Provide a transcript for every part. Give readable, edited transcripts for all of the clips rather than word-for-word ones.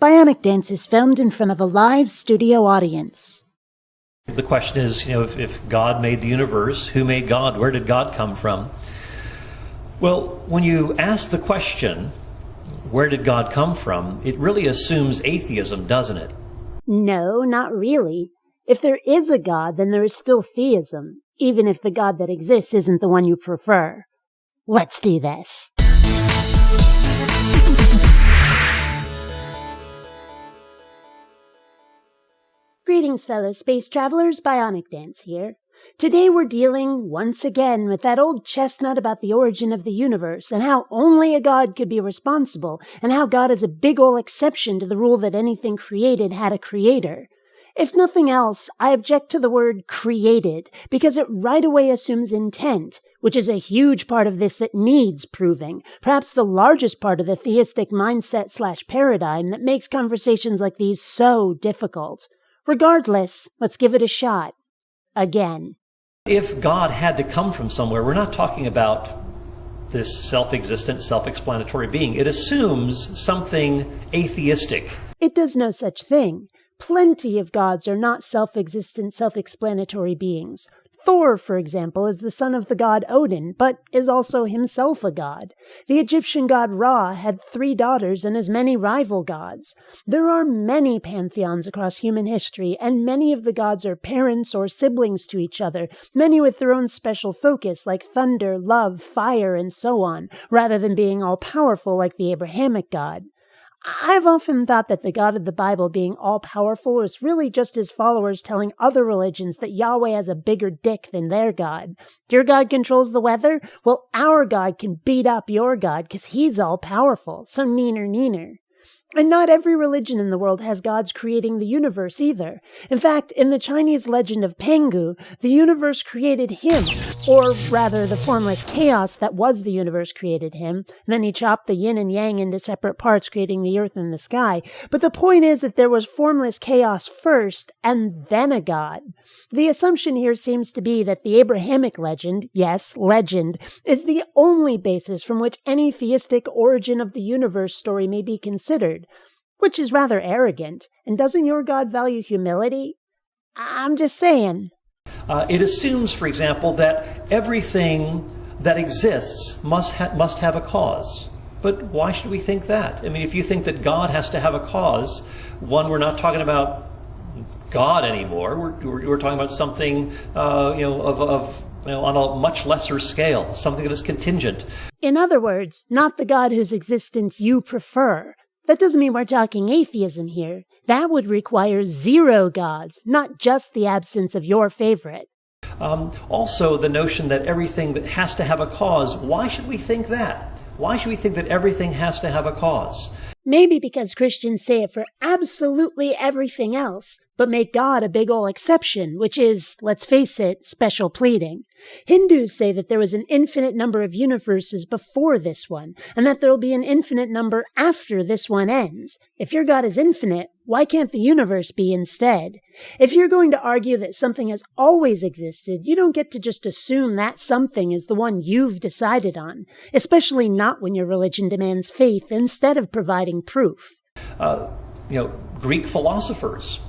BionicDance is filmed in front of a live studio audience. The question is, if God made the universe, who made God? Where did God come from? Well, when you ask the question, where did God come from, it really assumes atheism, doesn't it? No, not really. If there is a God, then there is still theism, even if the God that exists isn't the one you prefer. Let's do this. Greetings, fellow space travelers. BionicDance here. Today we're dealing, once again, with that old chestnut about the origin of the universe and how only a God could be responsible, and how God is a big ol' exception to the rule that anything created had a creator. If nothing else, I object to the word created, because it right away assumes intent, which is a huge part of this that needs proving, perhaps the largest part of the theistic mindset/paradigm that makes conversations like these so difficult. Regardless, let's give it a shot. Again. If God had to come from somewhere, we're not talking about this self-existent, self-explanatory being. It assumes something atheistic. It does no such thing. Plenty of gods are not self-existent, self-explanatory beings. Thor, for example, is the son of the god Odin, but is also himself a god. The Egyptian god Ra had 3 daughters and as many rival gods. There are many pantheons across human history, and many of the gods are parents or siblings to each other, many with their own special focus, like thunder, love, fire, and so on, rather than being all-powerful like the Abrahamic God. I've often thought that the God of the Bible being all-powerful is really just his followers telling other religions that Yahweh has a bigger dick than their God. Your God controls the weather? Well, our God can beat up your God because he's all-powerful, so neener neener. And not every religion in the world has gods creating the universe either. In fact, in the Chinese legend of Pengu, the universe created him, or rather the formless chaos that was the universe created him, and then he chopped the yin and yang into separate parts, creating the earth and the sky. But the point is that there was formless chaos first, and then a god. The assumption here seems to be that the Abrahamic legend, yes, legend, is the only basis from which any theistic origin of the universe story may be considered. Which is rather arrogant. And doesn't your God value humility? I'm just saying. It assumes, for example, that everything that exists must have a cause. But why should we think that? I mean, if you think that God has to have a cause, we're not talking about God anymore. We're talking about something, on a much lesser scale, something that is contingent. In other words, not the God whose existence you prefer. That doesn't mean we're talking atheism here. That would require 0 gods, not just the absence of your favorite. Also, the notion that everything that has to have a cause, why should we think that? Why should we think that everything has to have a cause? Maybe because Christians say it for absolutely everything else, but make God a big ol' exception, which is, let's face it, special pleading. Hindus say that there was an infinite number of universes before this one, and that there will be an infinite number after this one ends. If your God is infinite, why can't the universe be instead? If you're going to argue that something has always existed, you don't get to just assume that something is the one you've decided on, especially not when your religion demands faith instead of providing proof. Greek philosophers,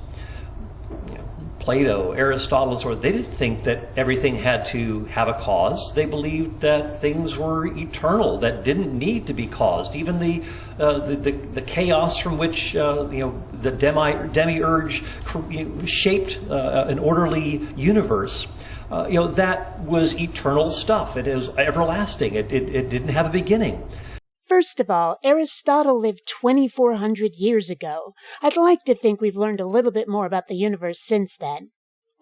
Plato, Aristotle, they didn't think that everything had to have a cause. They believed that things were eternal, that didn't need to be caused. Even the chaos from which the demiurge shaped an orderly universe, that was eternal stuff. It is everlasting. It didn't have a beginning. First of all, Aristotle lived 2,400 years ago. I'd like to think we've learned a little bit more about the universe since then.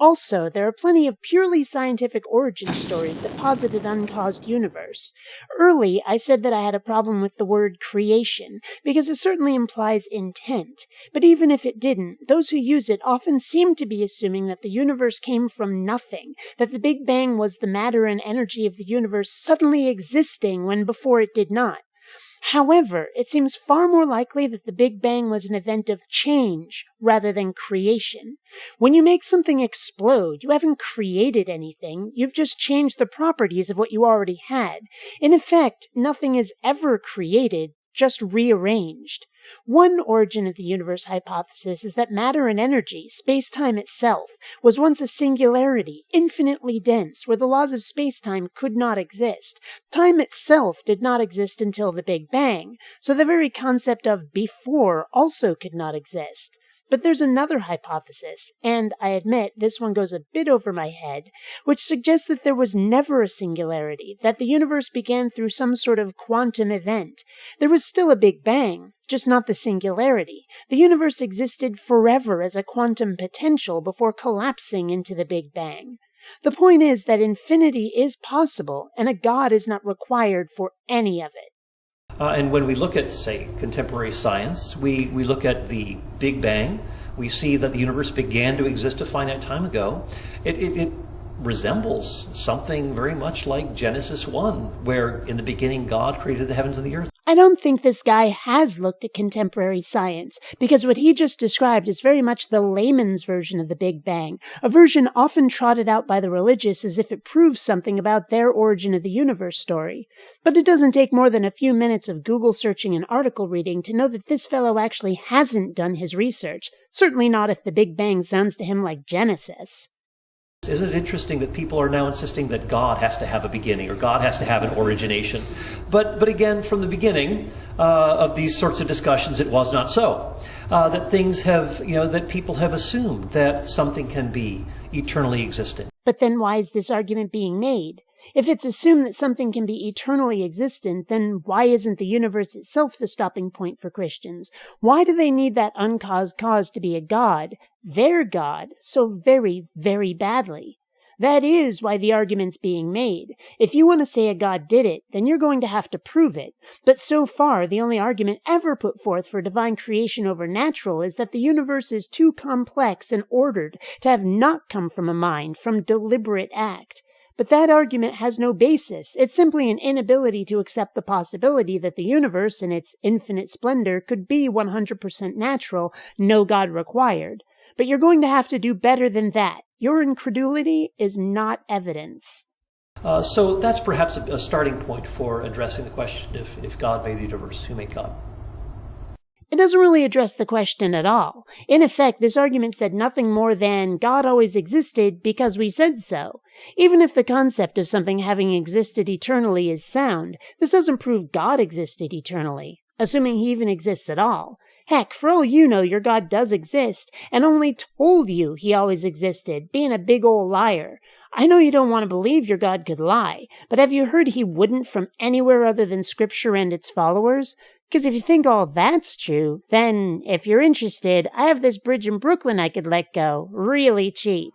Also, there are plenty of purely scientific origin stories that posit an uncaused universe. Early, I said that I had a problem with the word creation, because it certainly implies intent. But even if it didn't, those who use it often seem to be assuming that the universe came from nothing, that the Big Bang was the matter and energy of the universe suddenly existing when before it did not. However, it seems far more likely that the Big Bang was an event of change rather than creation. When you make something explode, you haven't created anything, you've just changed the properties of what you already had. In effect, nothing is ever created, just rearranged. One origin of the universe hypothesis is that matter and energy, space-time itself, was once a singularity, infinitely dense, where the laws of space-time could not exist. Time itself did not exist until the Big Bang, so the very concept of before also could not exist. But there's another hypothesis, and I admit this one goes a bit over my head, which suggests that there was never a singularity, that the universe began through some sort of quantum event. There was still a Big Bang, just not the singularity. The universe existed forever as a quantum potential before collapsing into the Big Bang. The point is that infinity is possible, and a God is not required for any of it. And when we look at, say, contemporary science, we look at the Big Bang. We see that the universe began to exist a finite time ago. It resembles something very much like Genesis 1, where in the beginning God created the heavens and the earth. I don't think this guy has looked at contemporary science, because what he just described is very much the layman's version of the Big Bang, a version often trotted out by the religious as if it proves something about their origin of the universe story. But it doesn't take more than a few minutes of Google searching and article reading to know that this fellow actually hasn't done his research, certainly not if the Big Bang sounds to him like Genesis. Isn't it interesting that people are now insisting that God has to have a beginning or God has to have an origination? But again, from the beginning of these sorts of discussions, it was not so. That things have, that people have assumed that something can be eternally existent. But then why is this argument being made? If it's assumed that something can be eternally existent, then why isn't the universe itself the stopping point for Christians? Why do they need that uncaused cause to be a God, their God, so very, very badly? That is why the argument's being made. If you want to say a God did it, then you're going to have to prove it. But so far, the only argument ever put forth for divine creation over natural is that the universe is too complex and ordered to have not come from a mind, from deliberate act. But that argument has no basis. It's simply an inability to accept the possibility that the universe, in its infinite splendor, could be 100% natural, no God required. But you're going to have to do better than that. Your incredulity is not evidence. So that's perhaps a starting point for addressing the question, if God made the universe, who made God? It doesn't really address the question at all. In effect, this argument said nothing more than God always existed because we said so. Even if the concept of something having existed eternally is sound, this doesn't prove God existed eternally, assuming he even exists at all. Heck, for all you know, your God does exist, and only told you he always existed, being a big old liar. I know you don't want to believe your God could lie, but have you heard he wouldn't from anywhere other than Scripture and its followers? Because if you think all that's true, then, if you're interested, I have this bridge in Brooklyn I could let go, really cheap.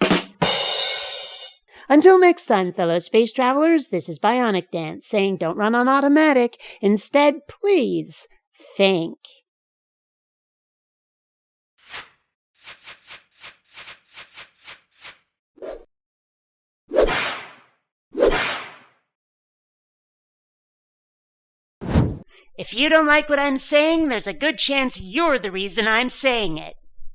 Until next time, fellow space travelers, this is BionicDance saying don't run on automatic. Instead, please, think. If you don't like what I'm saying, there's a good chance you're the reason I'm saying it.